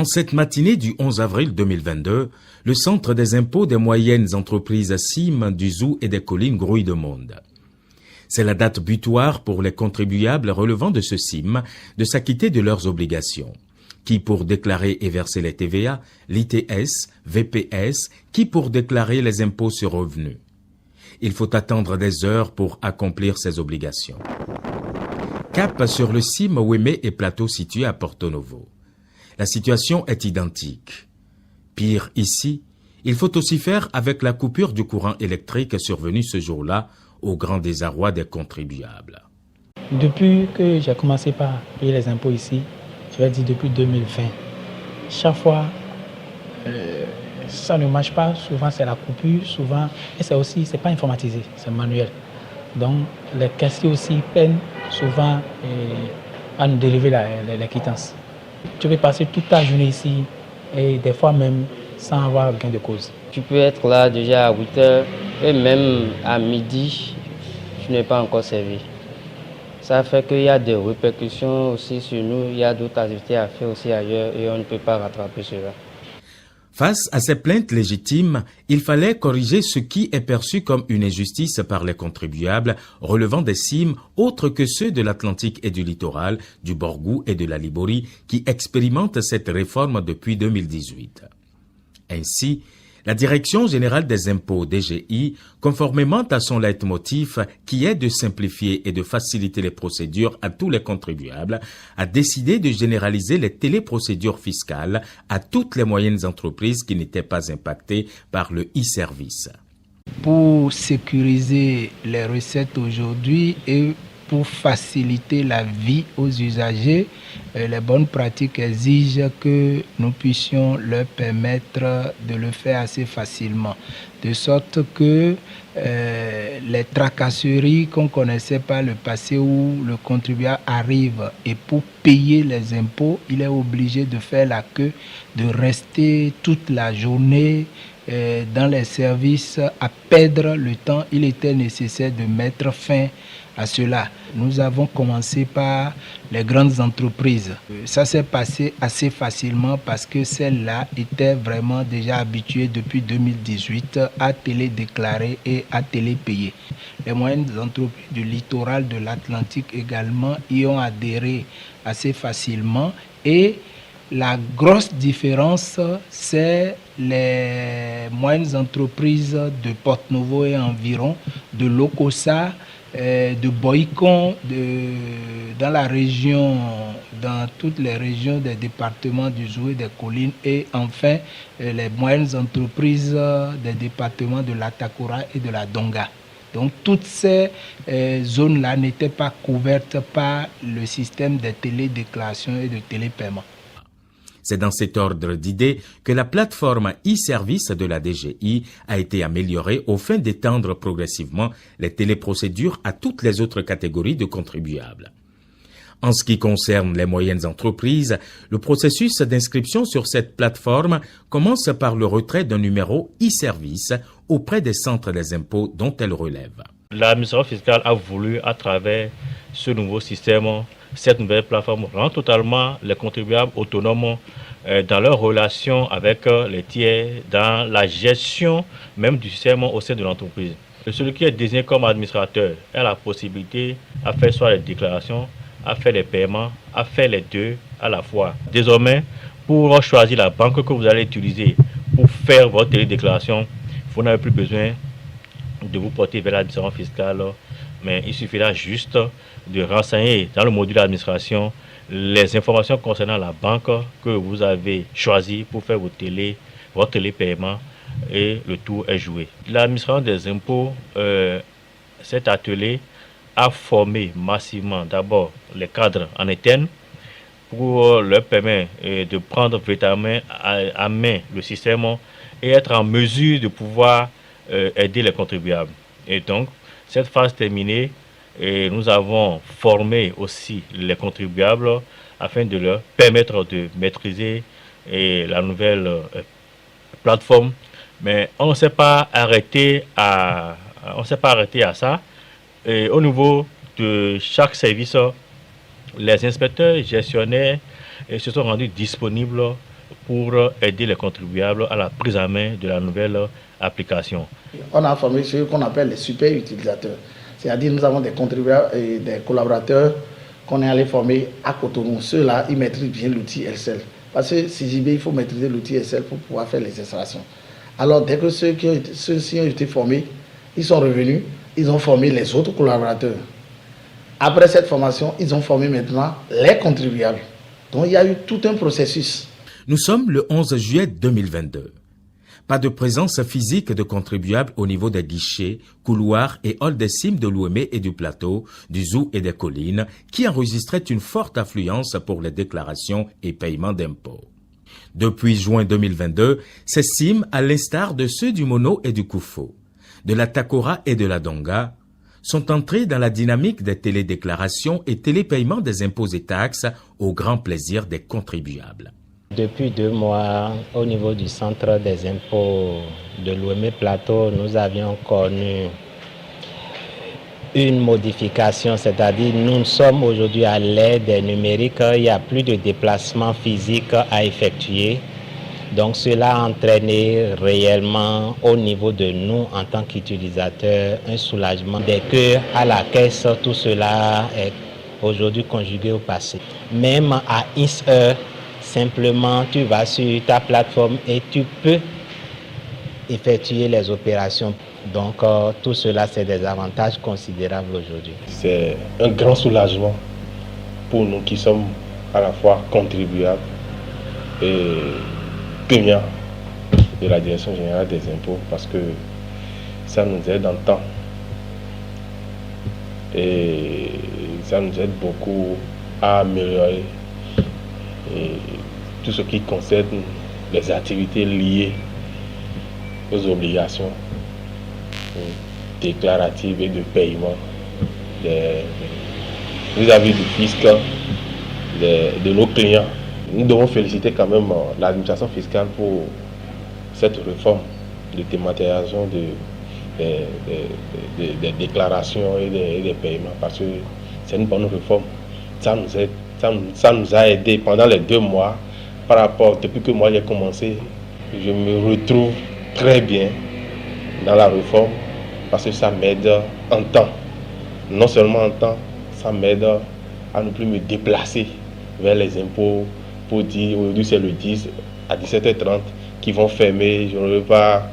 cette matinée du 11 avril 2022, le Centre des impôts des moyennes entreprises CIM du Zou et des collines grouille de monde. C'est la date butoir pour les contribuables relevant de ce CIM de s'acquitter de leurs obligations. Qui pour déclarer et verser les TVA, l'ITS, VPS, qui pour déclarer les impôts sur revenus. Il faut attendre des heures pour accomplir ces obligations. Cap sur le CIM Ouémé et Plateau situé à Porto Novo. La situation est identique. Pire ici, il faut aussi faire avec la coupure du courant électrique survenue ce jour-là au grand désarroi des contribuables. Depuis que j'ai commencé par payer les impôts ici, je vais dire depuis 2020, chaque fois, ça ne marche pas. Souvent, c'est la coupure, souvent, et c'est pas informatisé, c'est manuel. Donc, les caissiers aussi peinent souvent à nous délivrer les quittances. Tu peux passer toute ta journée ici et des fois même sans avoir gain de cause. Tu peux être là déjà à 8 heures et même à midi, tu n'es pas encore servi. Ça fait qu'il y a des répercussions aussi sur nous, il y a d'autres activités à faire aussi ailleurs et on ne peut pas rattraper cela. Face à ces plaintes légitimes, il fallait corriger ce qui est perçu comme une injustice par les contribuables relevant des CIM autres que ceux de l'Atlantique et du littoral, du Borgou et de la Liborie qui expérimentent cette réforme depuis 2018. Ainsi, la Direction générale des impôts DGI, conformément à son leitmotiv qui est de simplifier et de faciliter les procédures à tous les contribuables, a décidé de généraliser les téléprocédures fiscales à toutes les moyennes entreprises qui n'étaient pas impactées par le e-service. Pour sécuriser les recettes aujourd'hui et pour faciliter la vie aux usagers, les bonnes pratiques exigent que nous puissions leur permettre de le faire assez facilement. De sorte que les tracasseries qu'on connaissait par le passé où le contribuable arrive et pour payer les impôts, il est obligé de faire la queue, de rester toute la journée dans les services à perdre le temps. Il était nécessaire de mettre fin à cela. Nous avons commencé par les grandes entreprises. Ça s'est passé assez facilement parce que celles-là étaient vraiment déjà habituées depuis 2018 à télédéclarer et à télépayer. Les moyennes entreprises du littoral de l'Atlantique également y ont adhéré assez facilement et la grosse différence, c'est les moyennes entreprises de Porto Novo et environ, de Lokossa, de Boïcon, dans la région, dans toutes les régions des départements du Zou et des collines, et enfin les moyennes entreprises des départements de l'Atakura et de la Donga. Donc toutes ces zones-là n'étaient pas couvertes par le système de télédéclaration et de télépaiement. C'est dans cet ordre d'idées que la plateforme e-service de la DGI a été améliorée au fin d'étendre progressivement les téléprocédures à toutes les autres catégories de contribuables. En ce qui concerne les moyennes entreprises, le processus d'inscription sur cette plateforme commence par le retrait d'un numéro e-service auprès des centres des impôts dont elle relève. L'administration fiscale a voulu, à travers ce nouveau système, cette nouvelle plateforme, rendre totalement les contribuables autonomes dans leur relation avec les tiers, dans la gestion même du système au sein de l'entreprise. Celui qui est désigné comme administrateur a la possibilité à faire soit les déclarations, à faire les paiements, à faire les deux à la fois. Désormais, pour choisir la banque que vous allez utiliser pour faire votre télédéclaration, vous n'avez plus besoin de vous porter vers l'administration fiscale, mais il suffira juste de renseigner dans le module d'administration les informations concernant la banque que vous avez choisie pour faire votre télépaiement et le tour est joué. L'administration des impôts s'est attelée à former massivement d'abord les cadres en interne pour leur permettre de prendre véritablement à main le système et être en mesure de pouvoir aider les contribuables. Et donc, cette phase terminée, nous avons formé aussi les contribuables afin de leur permettre de maîtriser la nouvelle plateforme. Mais on ne s'est pas arrêté à ça. Et au niveau de chaque service, les inspecteurs gestionnaires se sont rendus disponibles pour aider les contribuables à la prise en main de la nouvelle application. On a formé ceux qu'on appelle les super utilisateurs. C'est-à-dire nous avons des contribuables et des collaborateurs qu'on est allé former à Cotonou. Ceux-là, ils maîtrisent bien l'outil Excel. Parce que CJB, il faut maîtriser l'outil Excel pour pouvoir faire les installations. Alors, dès que ceux-ci ont été formés, ils sont revenus, ils ont formé les autres collaborateurs. Après cette formation, ils ont formé maintenant les contribuables. Donc, il y a eu tout un processus. Nous sommes le 11 juillet 2022. Pas de présence physique de contribuables au niveau des guichets, couloirs et halls des cimes de l'Ouémé et du Plateau, du Zou et des Collines, qui enregistraient une forte affluence pour les déclarations et paiements d'impôts. Depuis juin 2022, ces cimes, à l'instar de ceux du Mono et du Koufo, de la Takora et de la Donga, sont entrés dans la dynamique des télédéclarations et télépaiements des impôts et taxes au grand plaisir des contribuables. Depuis 2 mois, au niveau du centre des impôts de l'Ouémé Plateau, nous avions connu une modification, c'est-à-dire nous sommes aujourd'hui à l'ère des numériques, il n'y a plus de déplacement physique à effectuer. Donc cela a entraîné réellement au niveau de nous en tant qu'utilisateurs un soulagement. Dès que à la caisse, tout cela est aujourd'hui conjugué au passé. Même à une heure, simplement tu vas sur ta plateforme et tu peux effectuer les opérations. Donc tout cela, c'est des avantages considérables aujourd'hui. C'est un grand soulagement pour nous qui sommes à la fois contribuables et clients de la Direction générale des impôts, parce que ça nous aide en temps et ça nous aide beaucoup à améliorer tout ce qui concerne les activités liées aux obligations déclaratives et de paiement vis-à-vis du fisc de nos clients. Nous devons féliciter quand même l'administration fiscale pour cette réforme de dématérialisation des déclarations et des paiements, parce que c'est une bonne réforme. Ça nous a aidé pendant les 2 mois par rapport, depuis que moi j'ai commencé, je me retrouve très bien dans la réforme parce que ça m'aide en temps. Non seulement en temps, ça m'aide à ne plus me déplacer vers les impôts pour dire aujourd'hui c'est le 10 à 17h30 qui vont fermer, je ne veux pas.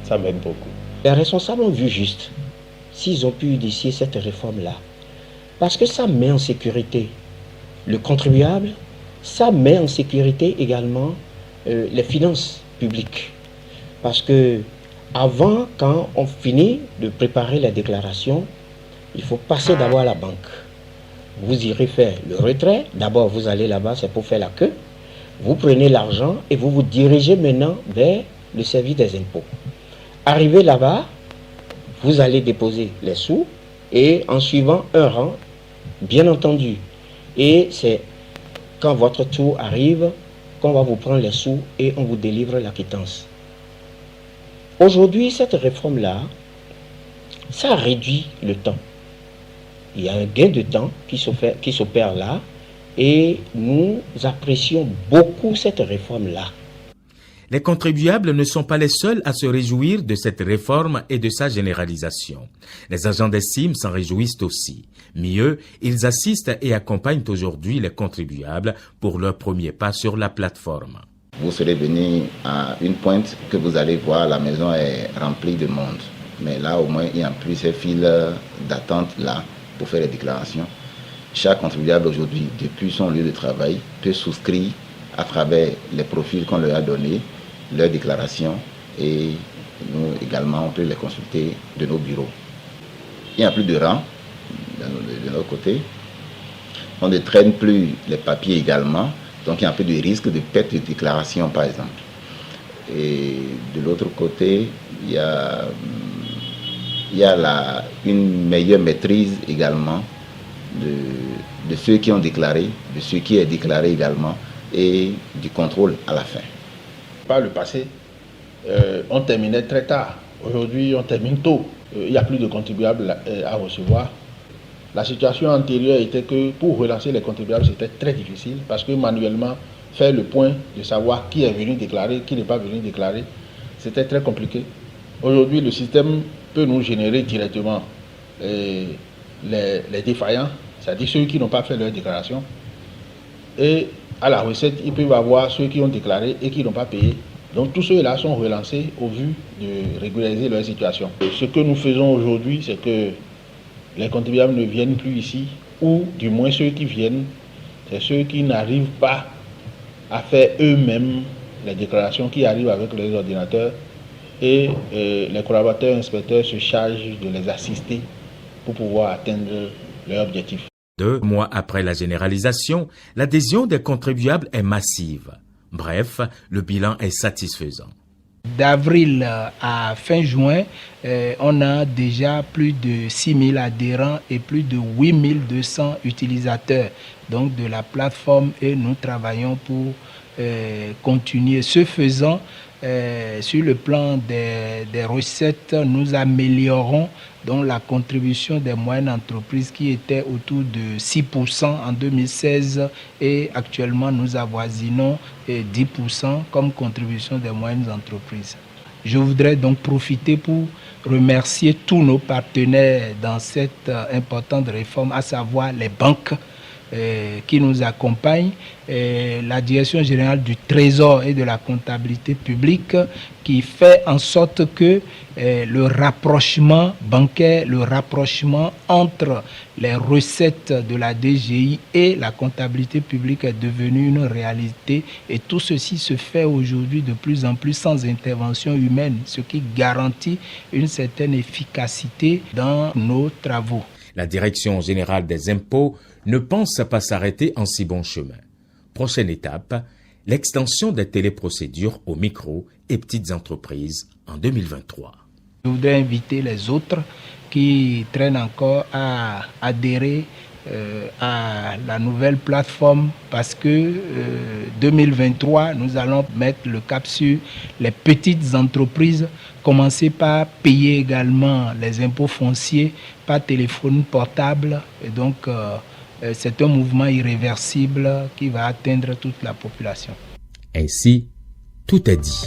Ça m'aide beaucoup. Les responsables ont vu juste s'ils ont pu initier cette réforme-là. Parce que ça met en sécurité le contribuable, ça met en sécurité également les finances publiques. Parce que avant, quand on finit de préparer la déclaration, il faut passer d'abord à la banque. Vous irez faire le retrait. D'abord, vous allez là-bas, c'est pour faire la queue. Vous prenez l'argent et vous vous dirigez maintenant vers le service des impôts. Arrivé là-bas, vous allez déposer les sous et en suivant un rang, bien entendu. Et c'est quand votre tour arrive qu'on va vous prendre les sous et on vous délivre la quittance. Aujourd'hui, cette réforme-là, ça réduit le temps. Il y a un gain de temps qui s'opère là et nous apprécions beaucoup cette réforme-là. Les contribuables ne sont pas les seuls à se réjouir de cette réforme et de sa généralisation. Les agents des CIM s'en réjouissent aussi. Mieux, ils assistent et accompagnent aujourd'hui les contribuables pour leur premier pas sur la plateforme. Vous serez venu à une pointe que vous allez voir, la maison est remplie de monde. Mais là, au moins, il n'y a plus ces files d'attente là pour faire les déclarations. Chaque contribuable aujourd'hui, depuis son lieu de travail, peut souscrire à travers les profils qu'on leur a donnés, leurs déclarations, et nous également, on peut les consulter de nos bureaux. Il n'y a plus de rang de notre côté. On ne traîne plus les papiers également, donc il y a un peu de risque de perte de déclaration, par exemple. Et de l'autre côté, il y a une meilleure maîtrise également de ceux qui ont déclaré, de ce qui est déclaré également, et du contrôle à la fin. Par le passé, on terminait très tard. Aujourd'hui, on termine tôt. Il n'y a plus de contribuables à recevoir. La situation antérieure était que pour relancer les contribuables, c'était très difficile parce que manuellement, faire le point, de savoir qui est venu déclarer, qui n'est pas venu déclarer, c'était très compliqué. Aujourd'hui, le système peut nous générer directement les défaillants, c'est-à-dire ceux qui n'ont pas fait leur déclaration. Et à la recette, ils peuvent avoir ceux qui ont déclaré et qui n'ont pas payé. Donc tous ceux-là sont relancés au vu de régulariser leur situation. Ce que nous faisons aujourd'hui, c'est que les contribuables ne viennent plus ici, ou du moins ceux qui viennent, c'est ceux qui n'arrivent pas à faire eux-mêmes les déclarations, qui arrivent avec les ordinateurs, et les collaborateurs inspecteurs se chargent de les assister pour pouvoir atteindre leur objectif. 2 mois après la généralisation, l'adhésion des contribuables est massive. Bref, le bilan est satisfaisant. D'avril à fin juin, on a déjà plus de 6 000 adhérents et plus de 8 200 utilisateurs donc de la plateforme, et nous travaillons pour continuer. Ce faisant, sur le plan des recettes, nous améliorons donc la contribution des moyennes entreprises qui était autour de 6% en 2016 et actuellement nous avoisinons 10% comme contribution des moyennes entreprises. Je voudrais donc profiter pour remercier tous nos partenaires dans cette importante réforme, à savoir les banques qui nous accompagnent, la Direction générale du Trésor et de la comptabilité publique, qui fait en sorte que le rapprochement bancaire, le rapprochement entre les recettes de la DGI et la comptabilité publique est devenu une réalité, et tout ceci se fait aujourd'hui de plus en plus sans intervention humaine, ce qui garantit une certaine efficacité dans nos travaux. La Direction générale des impôts ne pense pas s'arrêter en si bon chemin. Prochaine étape, l'extension des téléprocédures aux micro et petites entreprises en 2023. Je voudrais inviter les autres qui traînent encore à adhérer à la nouvelle plateforme, parce que 2023, nous allons mettre le cap sur les petites entreprises, commencer par payer également les impôts fonciers par téléphone portable, et donc c'est un mouvement irréversible qui va atteindre toute la population. Ainsi, tout est dit.